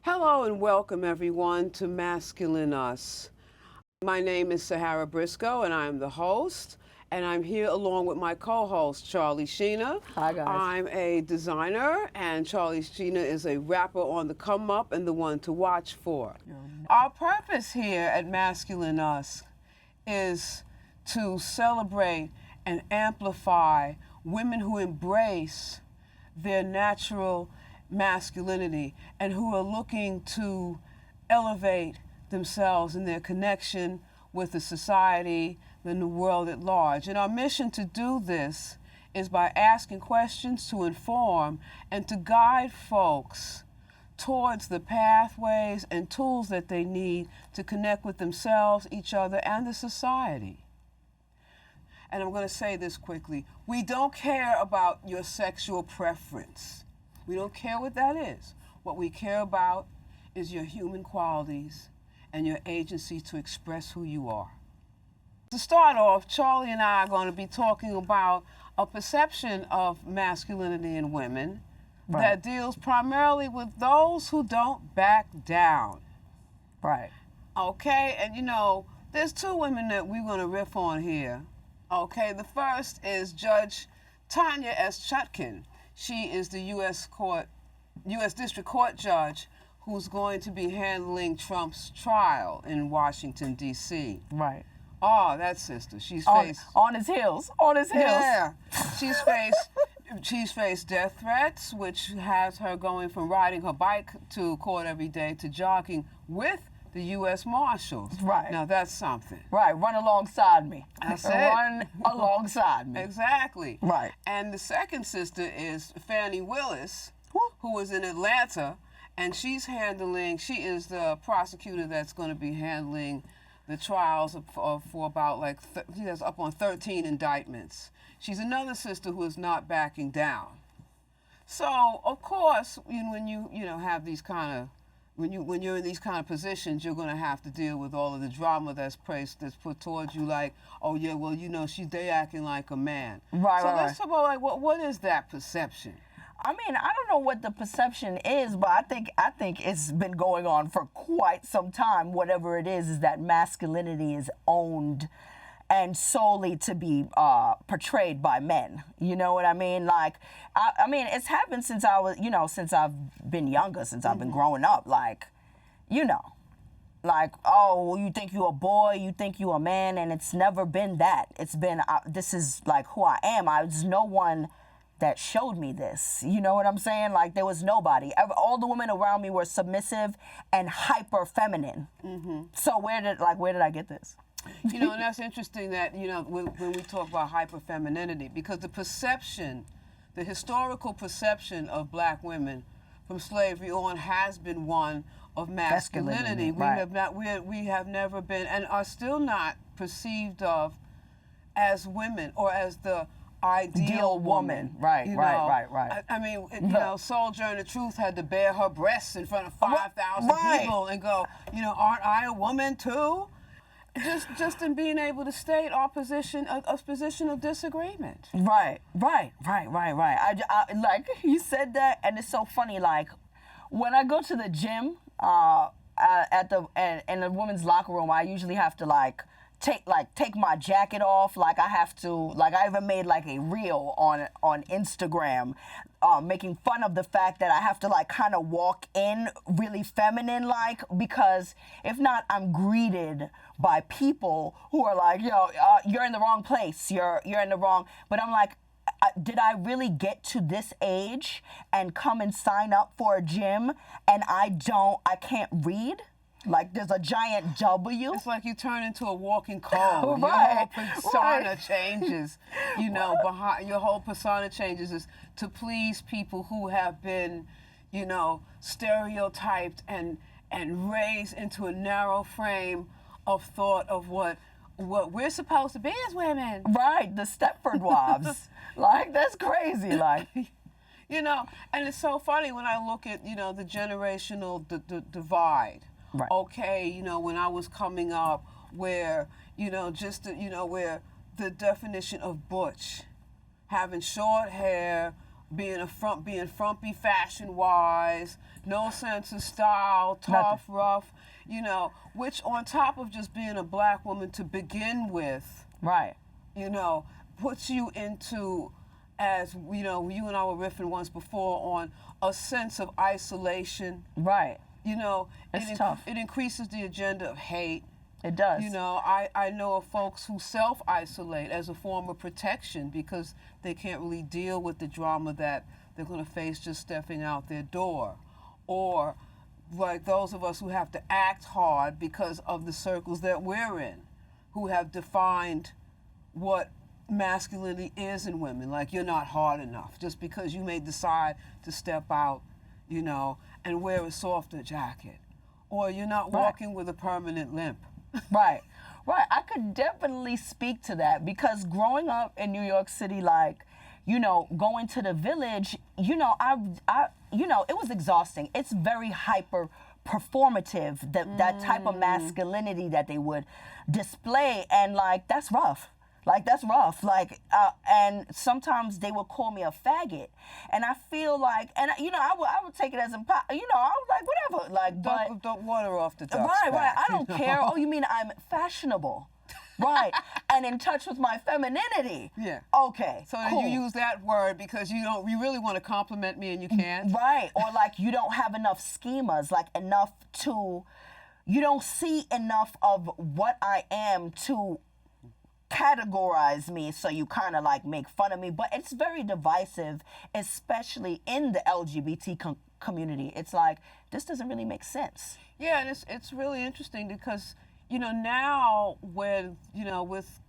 Hello and welcome everyone to Masculine Us. My name is Sahara Briscoe and I'm the host, and I'm here along with my co-host Charlie Sheena. Hi guys. I'm a designer and Charlie Sheena is a rapper on the come up and the one to watch for. Our purpose here at Masculine Us is to celebrate and amplify women who embrace their natural masculinity and who are looking to elevate themselves in their connection with the society and the world at large. And our mission to do this is by asking questions to inform and to guide folks towards the pathways and tools that they need to connect with themselves, each other, and the society. And I'm going to say this quickly. We don't care about your sexual preference. We don't care what that is. What we care about is your human qualities and your agency to express who you are. To start off, Charlie and I are going to be talking about a perception of masculinity in women that deals primarily with those who don't back down. Right. Okay, and you know, there's two women that we're going to riff on here. Okay, the first is Judge Tanya S. Chutkin. She is the U.S. District Court judge who's going to be handling Trump's trial in Washington, D.C. Right. Oh, that sister. She's faced... On his heels. On his heels. Yeah. She's faced death threats, which has her going from riding her bike to court every day to jogging with the U.S. Marshals. Right. Now, that's something. Right. Run alongside me. That's it. Run alongside me. Exactly. Right. And the second sister is Fannie Willis, who is in Atlanta, and she is the prosecutor that's going to be handling the trials for about she has up on 13 indictments. She's another sister who is not backing down. So, of course, when you have these kind of when you're in these kind of positions, you're going to have to deal with all of the drama that's put towards you, like, oh yeah, well, they acting like a man. Right. So let's talk about what is that perception? I mean, I don't know what the perception is, but I think it's been going on for quite some time. Whatever it is that masculinity is owned and solely to be portrayed by men. You know what I mean? Like, I mean, it's happened since I was, since I've been younger, since I've been growing up. Like, like, oh, you think you're a boy, you think you're a man, and it's never been that. It's been, this is like who I am. There's no one that showed me this. You know what I'm saying? Like, there was nobody. All the women around me were submissive and hyper feminine. Mm-hmm. So where did I get this? And that's interesting that, when we talk about hyperfemininity, because the historical perception of black women from slavery on has been one of masculinity. We have never been and are still not perceived of as women or as the ideal woman. Right. I mean, Sojourner Truth had to bare her breasts in front of 5,000 people and go, aren't I a woman too? Just in being able to state our position, a position of disagreement. Right. I like you said that, and it's so funny. Like when I go to the gym, in the women's locker room, I usually have to take my jacket off. Like I even made like a reel on Instagram, making fun of the fact that I have to kind of walk in really feminine because if not, I'm greeted by people who are like, you're in the wrong place. You're in the wrong. But I'm like, did I really get to this age and come and sign up for a gym and I can't read? Like there's a giant W. It's like you turn into a walking code. Right. Your whole persona changes. Behind your whole persona changes is to please people who have been, stereotyped and raised into a narrow frame of thought of what we're supposed to be as women. Right, the Stepford wives. That's crazy. And it's so funny when I look at, the generational divide. Right. Okay, when I was coming up, where, where the definition of butch, having short hair, being frumpy fashion-wise, no sense of style, tough, rough, you know, which on top of just being a black woman to begin with, right, you know, puts you into, as you know, you and I were riffing once before on a sense of isolation. right. You know, It's tough. It increases the agenda of hate. It does. You know, I know of folks who self-isolate as a form of protection because they can't really deal with the drama that they're going to face just stepping out their door. Or like those of us who have to act hard because of the circles that we're in, who have defined what masculinity is in women. Like, you're not hard enough just because you may decide to step out, you know, and wear a softer jacket. Or you're not walking with a permanent limp. Right, right. I could definitely speak to that because growing up in New York City, like, you know, going to the village, you know, you know, it was exhausting. It's very hyper performative, that type of masculinity that they would display, and like that's rough. Like, that's rough. Like, and sometimes they would call me a faggot. And I feel like, and you know, I would take it as you know, I was like, whatever. Like, but Don't water off the duck's right, back, I don't you know? care. Oh, you mean I'm fashionable? Right. And in touch with my femininity. Yeah. Okay. So cool. you use that word because you really want to compliment me and you can't. Right. Or like you don't have enough schemas, like enough to, you don't see enough of what I am to categorize me, so you kind of like make fun of me. But it's very divisive, especially in the LGBT community. It's like, this doesn't really make sense. Yeah, and it's really interesting because, you know, now when, you know, with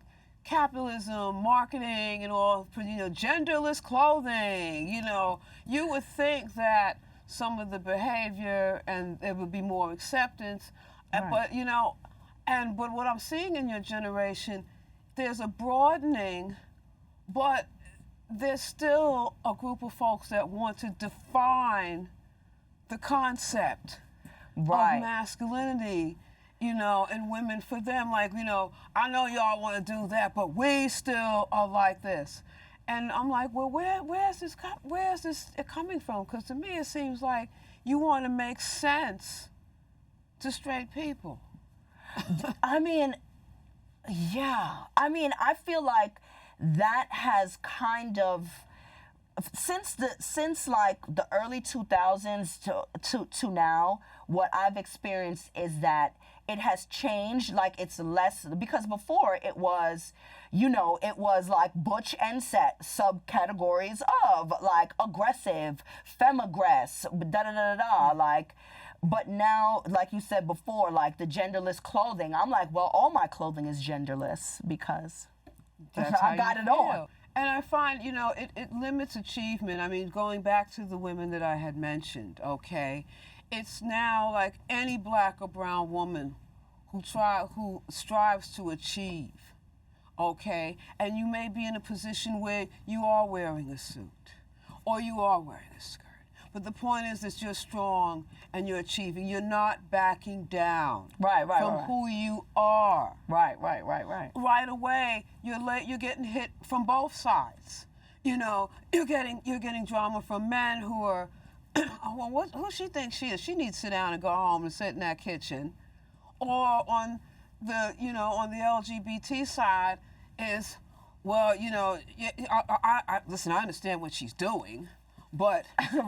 capitalism, marketing, and all, you know, genderless clothing, you know, you would think that some of the behavior and there would be more acceptance. Right. But, you know, but what I'm seeing in your generation, there's a broadening, but there's still a group of folks that want to define the concept Right. of masculinity, you know, and women for them. Like, you know, I know y'all want to do that, but we still are like this. And I'm like, well, where's this coming from? Because to me, it seems like you want to make sense to straight people. I mean, yeah. I mean, I feel like that has kind of, since like the early 2000s to now, what I've experienced is that it has changed. Like, it's less, because before it was, you know, it was like butch and set subcategories of like aggressive, femaggress, like. But now, like you said before, like the genderless clothing, I'm like, well, all my clothing is genderless because I got it on. And I find, you know, it limits achievement. I mean, going back to the women that I had mentioned, okay, it's now like any black or brown woman who strives to achieve, okay, and you may be in a position where you are wearing a suit or you are wearing a skirt. But the point is that you're strong and you're achieving. You're not backing down from who you are. Right. Right away, you're getting hit from both sides. You know, you're getting drama from men who are, oh, well, who she thinks she is? She needs to sit down and go home and sit in that kitchen. Or on the LGBT side is, well, you know, listen, I understand what she's doing. But look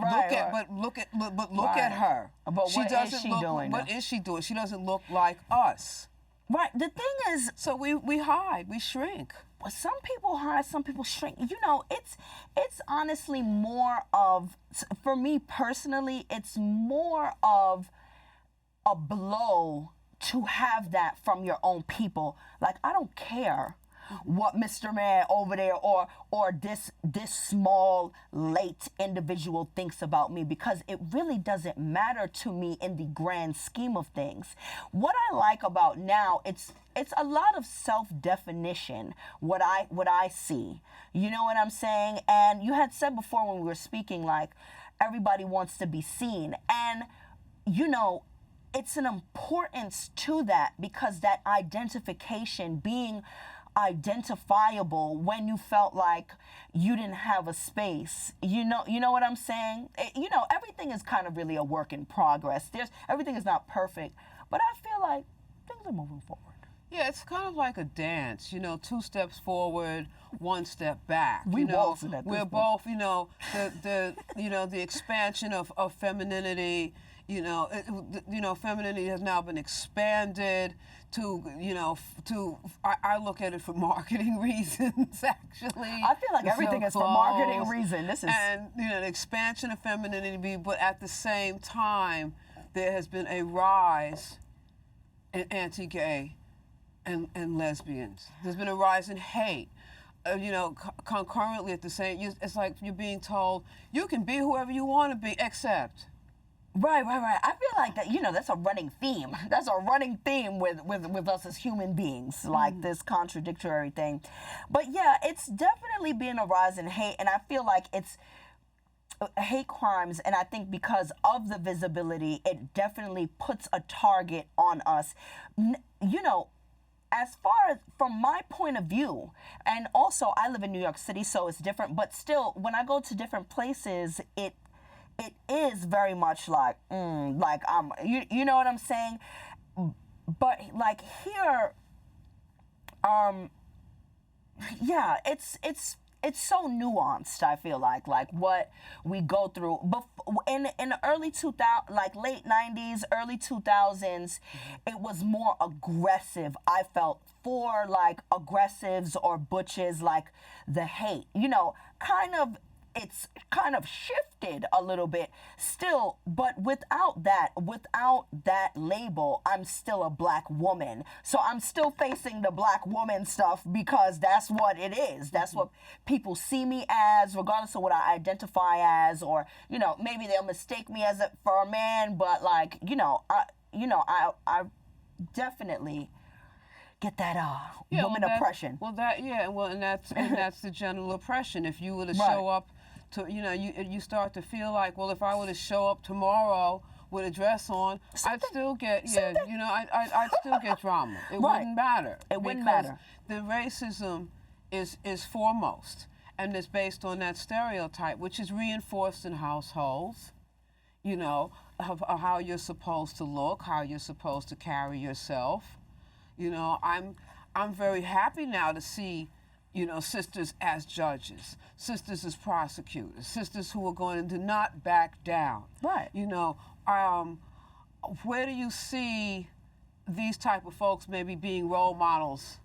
at her. But she what is she doing? What is she doing? She doesn't look like us. Right. The thing is, so we hide, we shrink. Some people hide, some people shrink. You know, it's honestly more of, for me personally, it's more of a blow to have that from your own people. Like, I don't care what Mr. Man over there or this small late individual thinks about me, because it really doesn't matter to me in the grand scheme of things. What I like about now, it's a lot of self-definition, what I see. You know what I'm saying? And you had said before when we were speaking, like, everybody wants to be seen. And, you know, it's an importance to that, because that identification, being identifiable when you felt like you didn't have a space. You know what I'm saying? Everything is kind of really a work in progress. Everything is not perfect, but I feel like things are moving forward. Yeah, it's kind of like a dance, 2 steps forward, 1 step back. We're both, the expansion of femininity. Femininity has now been expanded to, I look at it for marketing reasons, actually. I feel like everything is for marketing reasons. And, the expansion of femininity, but at the same time, there has been a rise in anti-gay and lesbians. There's been a rise in hate. Concurrently at the same, it's like you're being told, you can be whoever you want to be, except. Right. I feel like that, that's a running theme. That's a running theme with us as human beings, like this contradictory thing. But yeah, it's definitely been a rise in hate, and I feel like it's hate crimes, and I think because of the visibility, it definitely puts a target on us. As far as from my point of view, and also I live in New York City, so it's different, but still, when I go to different places, it is very much like, you know what I'm saying? But like here, yeah, it's so nuanced. I feel like what we go through. But in the early 2000s, like late 90s, early 2000s, it was more aggressive. I felt for like aggressives or butches, like the hate. It's kind of shifted a little bit still, but without that label, I'm still a black woman. So I'm still facing the black woman stuff because that's what it is. That's what people see me as, regardless of what I identify as, or, maybe they'll mistake me for a man, but like, I definitely get that woman oppression. And that's the general oppression. If you were to show up to, you start to feel like, well, if I were to show up tomorrow with a dress on, I'd still get, I'd still get drama. It wouldn't matter. It wouldn't matter. The racism is foremost, and it's based on that stereotype, which is reinforced in households, of how you're supposed to look, how you're supposed to carry yourself. I'm very happy now to see, sisters as judges, sisters as prosecutors, sisters who are going to not back down. Right. Where do you see these type of folks maybe being role models,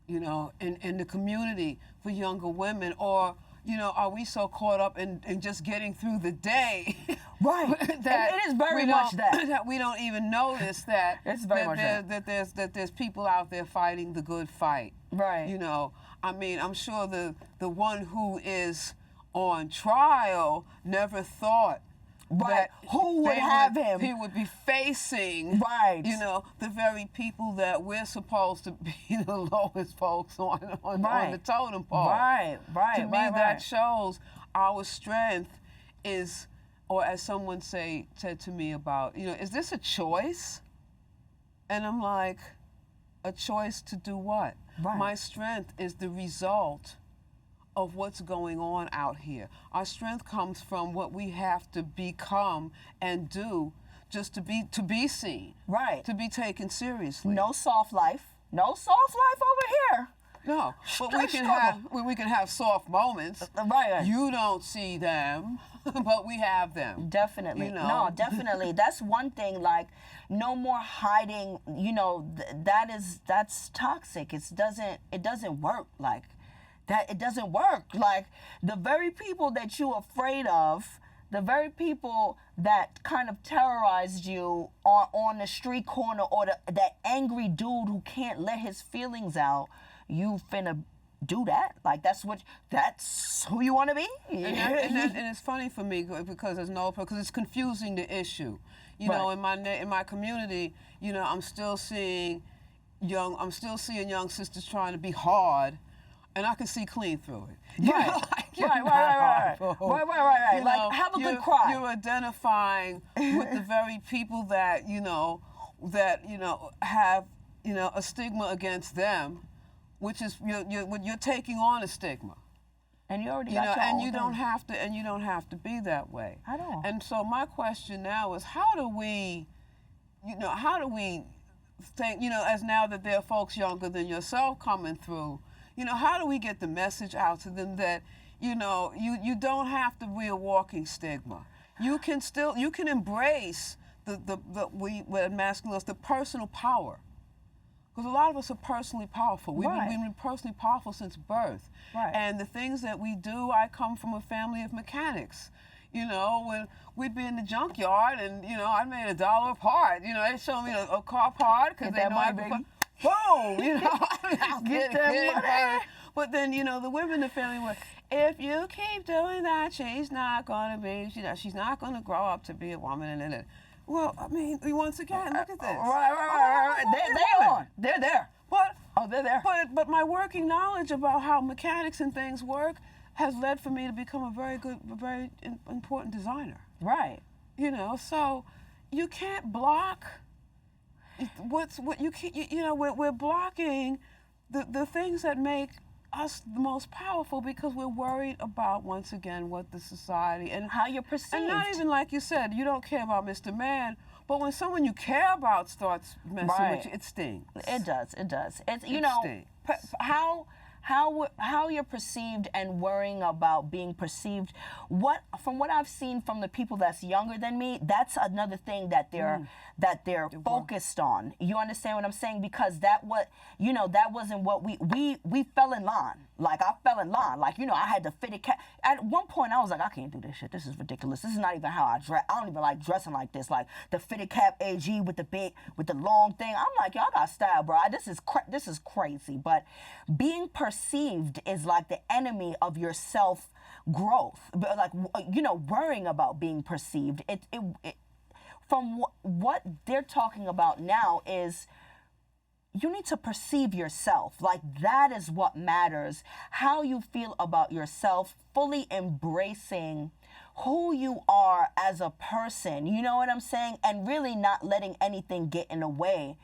in the community for younger women? Or, are we so caught up in just getting through the day? Right. That it is very much that we don't even notice that it's very much that there's people out there fighting the good fight. Right. I'm sure the one who is on trial never thought that who would have him. He would be facing the very people that we're supposed to be the lowest folks on the totem pole. Right. To me, that shows our strength is, or as someone said to me about, is this a choice? And I'm like, a choice to do what? Right. My strength is the result of what's going on out here. Our strength comes from what we have to become and do just to be seen. Right. To be taken seriously. No soft life. No soft life over here. No, but we can have soft moments. Right. You don't see them, but we have them. Definitely. No, definitely. That's one thing. Like, no more hiding. That's toxic. It doesn't work. Like that. It doesn't work. Like the very people that you're afraid of, the very people that kind of terrorized you on the street corner, or that angry dude who can't let his feelings out. You finna do that? Like that's who you want to be? And it's funny for me because it's confusing the issue. In my community, I'm still seeing young sisters trying to be hard, and I can see clean through it. Right. Like have a good cry. You're identifying with the very people that have a stigma against them. which is you're taking on a stigma. And you already You got know, your and own you thing. don't have to be that way. At all. And so my question now is, how do we think, as now that there are folks younger than yourself coming through, how do we get the message out to them that, you don't have to be a walking stigma. You can embrace we're MasculineUs, the personal power. Because a lot of us are personally powerful. We've been personally powerful since birth. Right. And the things that we do, I come from a family of mechanics. When we'd be in the junkyard and, I made $1 a part. They show me a car part because they know I can put, boom, Get that money. But then, the women in the family were, if you keep doing that, she's not going to be, she's not going to grow up to be a woman. And well, I mean, once again, look at this. Right. They're there. They're there. But my working knowledge about how mechanics and things work has led for me to become a very important designer. Right. So you can't block we're blocking the things that make us the most powerful because we're worried about, once again, what the society and how you're perceived. And not even like you said, you don't care about Mr. Man, but when someone you care about starts messing with you, it stings. It does. It's stings. How you're perceived and worrying about being perceived. From what I've seen from the people that's younger than me, that's another thing that they're focused on. You understand what I'm saying? Because that wasn't what we fell in line. Like I fell in line. Like I had to fit it. At one point I was like, I can't do this shit. This is ridiculous. This is not even how I dress. I don't even like dressing like this. Like the fitted cap AG with the long thing. I'm like, y'all got style, bro. This is crazy. But being perceived is like the enemy of your self growth. But like worrying about being perceived. From what they're talking about now is you need to perceive yourself. Like that is what matters. How you feel about yourself, fully embracing who you are as a person. You know what I'm saying? And really not letting anything get in the way.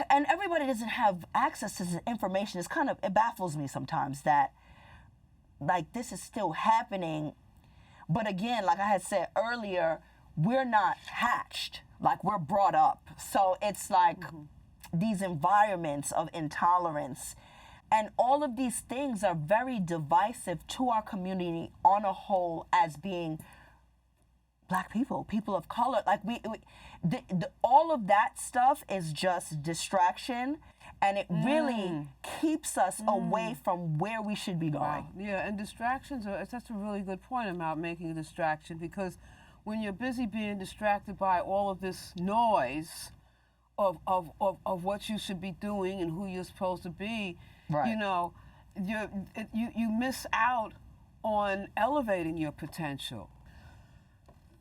And everybody doesn't have access to this information. It baffles me sometimes that like this is still happening. But again, like I had said earlier, we're not hatched, like we're brought up. So it's like these environments of intolerance and all of these things are very divisive to our community on a whole as being Black people, people of color. Like all of that stuff is just distraction, and it really keeps us away from where we should be going. Wow. Yeah, and distractions that's a really good point about making a distraction, because when you're busy being distracted by all of this noise of what you should be doing and who you're supposed to be, you miss out on elevating your potential.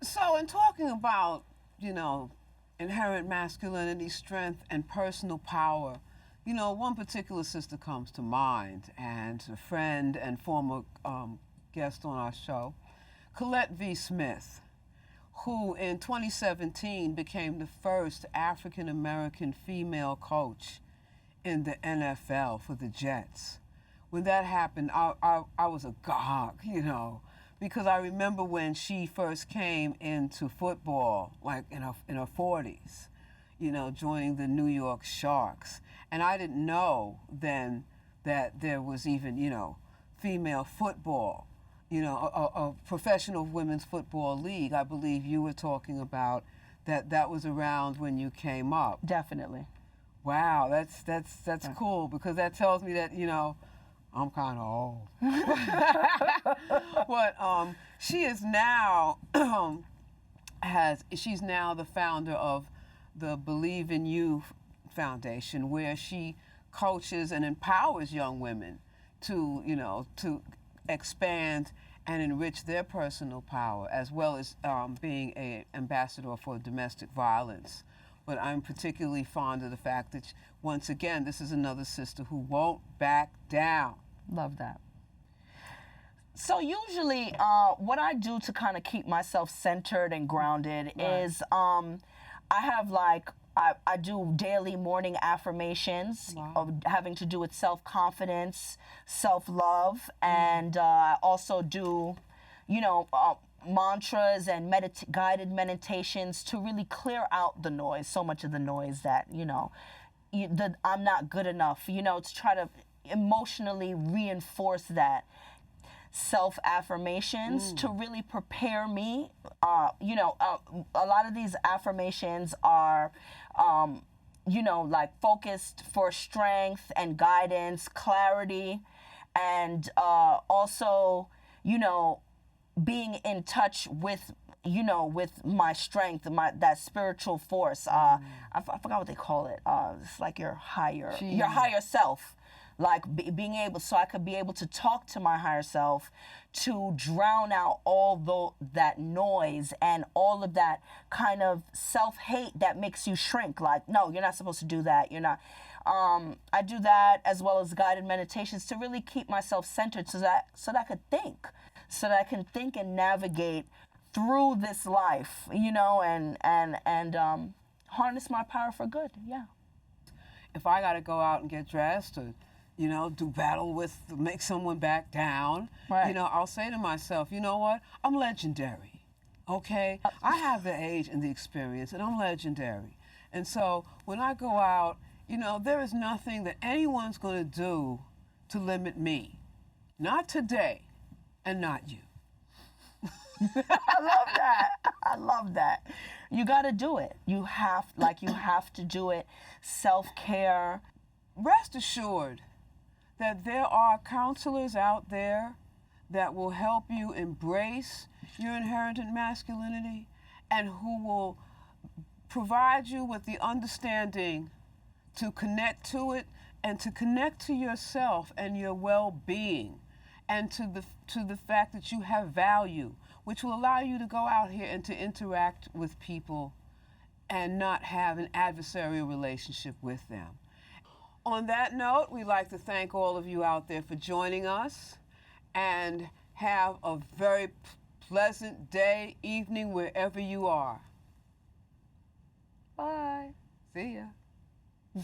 So in talking about, inherent masculinity, strength, and personal power, one particular sister comes to mind, and a friend and former guest on our show, Colette V. Smith, who in 2017 became the first African-American female coach in the NFL for the Jets. When that happened, I was agog, because I remember when she first came into football, like in her 40s, joining the New York Sharks. And I didn't know then that there was even, female football, a professional women's football league. I believe you were talking about that was around when you came up. Definitely. Wow, that's cool, because that tells me that, I'm kind of old. But she is now she's now the founder of the Believe in You Foundation, where she coaches and empowers young women to expand and enrich their personal power, as well as being an ambassador for domestic violence. But I'm particularly fond of the fact that, once again, this is another sister who won't back down. Love that. So usually what I do to kind of keep myself centered and grounded is I have like, I do daily morning affirmations of having to do with self-confidence, self-love, and I also do, you know, mantras and guided meditations to really clear out the noise, so much of the noise that, you know, that I'm not good enough, you know, to try to emotionally reinforce that self-affirmations to really prepare me. You know, a lot of these affirmations are, you know, like focused for strength and guidance, clarity, and also, you know, being in touch with, you know, with my strength, that spiritual force. I forgot what they call it. It's like your higher self. Like being able, so I could be able to talk to my higher self to drown out all that noise and all of that kind of self-hate that makes you shrink. Like, no, you're not supposed to do that. You're not. I do that as well as guided meditations to really keep myself centered so that I could think, so that I can think and navigate through this life, you know, and harness my power for good. Yeah. If I got to go out and get dressed or, you know, do battle with, make someone back down, you know, I'll say to myself, you know what, I'm legendary, okay? I have the age and the experience, and I'm legendary. And so when I go out, you know, there is nothing that anyone's going to do to limit me. Not today, and not you. I love that. I love that. You got to do it. You have to do it. Self-care. Rest assured that there are counselors out there that will help you embrace your inherent masculinity and who will provide you with the understanding to connect to it and to connect to yourself and your well-being and to the fact that you have value, which will allow you to go out here and to interact with people and not have an adversarial relationship with them. On that note, we'd like to thank all of you out there for joining us and have a very pleasant day, evening, wherever you are. Bye. See ya.